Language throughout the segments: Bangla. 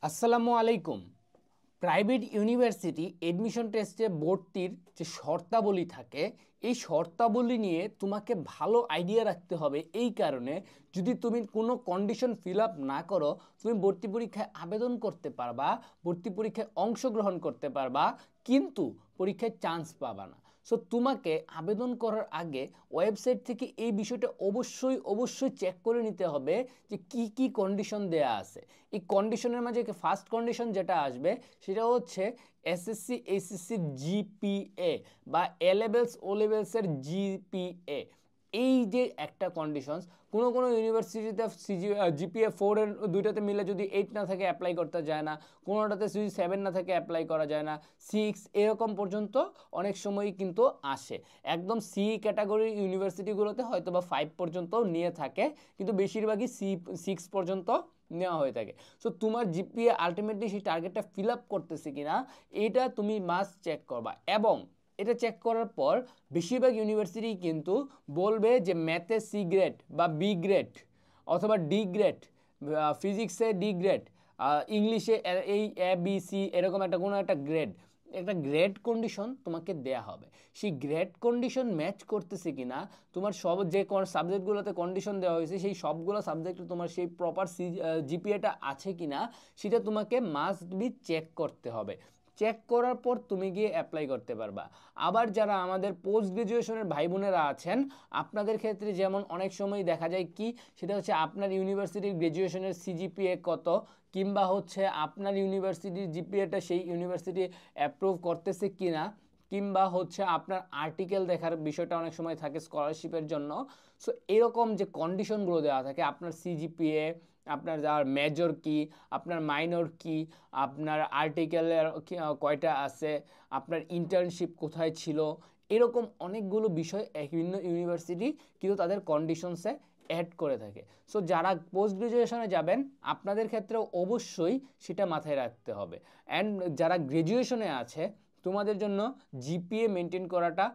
আসসালামু আলাইকুম। প্রাইভেট ইউনিভার্সিটি এডমিশন টেস্টে ভর্তির যে শর্তাবলী থাকে, এই শর্তাবলী নিয়ে তোমাকে ভালো আইডিয়া রাখতে হবে। এই কারণে যদি তুমি কোনো কন্ডিশন ফিল আপ না করো, তুমি ভর্তি পরীক্ষায় আবেদন করতে পারবা, ভর্তি পরীক্ষায় অংশগ্রহণ করতে পারবা, কিন্তু পরীক্ষায় চান্স পাবা না। সো তোমাকে আবেদন করার আগে ওয়েবসাইট থেকে এই বিষয়টা অবশ্যই চেক করে নিতে হবে যে কি কি কন্ডিশন দেয়া আছে। এই কন্ডিশনের মাঝে ফার্স্ট কন্ডিশন যেটা আসবে সেটা হচ্ছে এসএসসি এইচএসসির জিপিএ বা এ লেভেলস ও লেভেলসের জিপিএ। এই যে একটা কন্ডিশনস, কোনো ইউনিভার্সিটিতে জিপিএ 4 এর দুইটাতে মিলে যদি 8 না থাকে অ্যাপ্লাই করতে যায় না, কোনোটাতে যদি 7 না থাকে অ্যাপ্লাই করা যায় না, 6 এরকম পর্যন্ত অনেক সময়ই কিন্তু আসে। একদম সি ক্যাটাগরির ইউনিভার্সিটিগুলোতে হয়তো বা 5 পর্যন্ত নিয়ে থাকে, কিন্তু বেশিরভাগই C6 পর্যন্ত নেওয়া হয়ে থাকে। সো তোমার জিপিএ আলটিমেটলি সেই টার্গেটটা ফিল আপ করতেছে কিনা এটা তুমি মাস্ট চেক করবা। এবং এটা চেক করার পর বেশিরভাগ ইউনিভার্সিটি কিন্তু বলবে যে ম্যাথে সি গ্রেড বা বি গ্রেড অথবা ডি গ্রেড, ফিজিক্সে ডি গ্রেড, ইংলিশে এই ABC এরকম কোনো একটা গ্রেড কন্ডিশন তোমাকে দেয়া হবে। সেই গ্রেড কন্ডিশন ম্যাচ করতেছে কিনা, তোমার সব যে সাবজেক্টগুলোতে কন্ডিশন দেওয়া হয়েছে সেই সবগুলো সাবজেক্টে তোমার সেই প্রপার জিপিএটা আছে কিনা সেটা তোমাকে মাস্ট বি চেক করতে হবে। চেক করার পর তুমি গিয়ে অ্যাপ্লাই করতে পারবা। আবার যারা আমাদের পোস্ট গ্রাজুয়েশনের ভাই বোনেরা আছেন, আপনাদের ক্ষেত্রে যেমন অনেক সময় দেখা যায় কি, সেটা হচ্ছে আপনার ইউনিভার্সিটির গ্রাজুয়েশনের সিজিপিএ কত, কিংবা হচ্ছে আপনার ইউনিভার্সিটির জিপিএটা সেই ইউনিভার্সিটি অ্যাপ্রুভ করতেছে কিনা, কিংবা হচ্ছে আপনার আর্টিকেল দেখার বিষয়টা অনেক সময় থাকে স্কলারশিপের জন্য। সো এরকম যে কন্ডিশনগুলো দেওয়া থাকে, আপনার সিজিপিএ, আপনার যার মেজর কি, আপনার মাইনর কি, আপনার আর্টিকেলের কয়টা আছে, আপনার ইন্টার্নশিপ কোথায় ছিল, এরকম অনেকগুলো বিষয় বিভিন্ন ইউনিভার্সিটি কিন্তু তাদের কন্ডিশনসে অ্যাড করে থাকে। সো যারা পোস্ট গ্রাজুয়েশনে যাবেন আপনাদের ক্ষেত্রে অবশ্যই সেটা মাথায় রাখতে হবে। অ্যান্ড যারা গ্রাজুয়েশনে আছে তোমাদের জন্য জিপিএ মেনটেন করাটা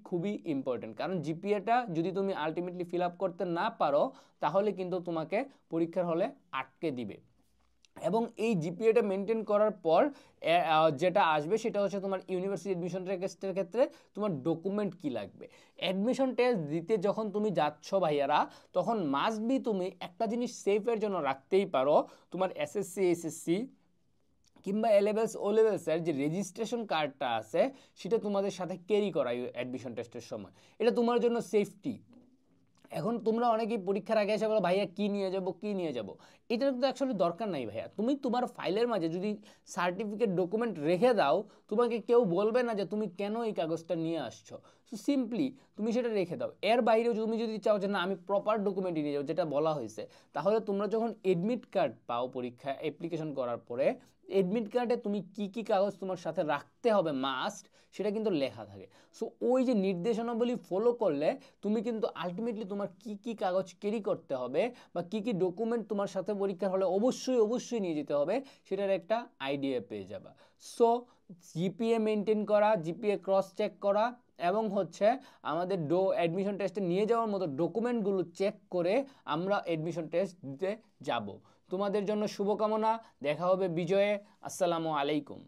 খুবই ইম্পর্টেন্ট। কারণ জিপিএটা যদি তুমি আলটিমেটলি ফিল আপ করতে না পারো তাহলে কিন্তু তোমাকে পরীক্ষার হলে আটকে দিবে। এবং এই জিপিএটা মেনটেন করার পর যেটা আসবে সেটা হচ্ছে তোমার ইউনিভার্সিটি অ্যাডমিশন টেস্টের ক্ষেত্রে তোমার ডকুমেন্ট কি লাগবে। অ্যাডমিশন টেস্ট দিতে যখন তুমি যাচ্ছ ভাইয়ারা, তখন মাস্ট বি তুমি একটা জিনিস সেফের জন্য রাখতেই পারো, তোমার এসএসসি এইচএসসি কিংবা এ লেভেলস ও লেভেলসের যে রেজিস্ট্রেশন কার্ডটা আছে সেটা তোমাদের সাথে ক্যারি করা অ্যাডমিশন টেস্টের সময়। এটা তোমার জন্য সেফটি। এখন তোমরা অনেকেই পরীক্ষার আগে এসে বলো ভাইয়া কী নিয়ে যাব। এটা কিন্তু অ্যাকচুয়ালি দরকার নাই ভাইয়া। তুমি তোমার ফাইলের মাঝে যদি সার্টিফিকেট ডকুমেন্ট রেখে দাও, তোমাকে কেউ বলবে না যে তুমি কেন এই কাগজটা নিয়ে আসছো। সো সিম্পলি তুমি সেটা রেখে দাও। এর বাইরেও তুমি যদি চাও যে না আমি প্রপার ডকুমেন্টই নিয়ে যাবো যেটা বলা হয়েছে, তাহলে তোমরা যখন এডমিট কার্ড পাও পরীক্ষা অ্যাপ্লিকেশন করার পরে, এডমিট কার্ডে তুমি কি কি কাগজ তোমার সাথে রাখতে হবে মাস্ট, সেটা কিন্তু লেখা থাকে। সো ওই যে নির্দেশনাবলী ফলো করলে তুমি কিন্তু আলটিমেটলি তোমার কি কি কাগজ ক্যারি করতে হবে বা কি কি ডকুমেন্ট তোমার সাথে পরীক্ষার হলে অবশ্যই নিয়ে যেতে হবে সেটার একটা আইডিয়া পেয়ে যাবা। সো জিপিএ মেনটেন করা, জিপিএ ক্রস চেক করা এবং হচ্ছে আমাদের অ্যাডমিশন টেস্টে নিয়ে যাওয়ার মতো ডকুমেন্টগুলো চেক করে আমরা অ্যাডমিশন টেস্ট দিতে যাব। তোমাদের জন্য শুভকামনা। দেখা হবে বিজয়ে। আসসালামু আলাইকুম।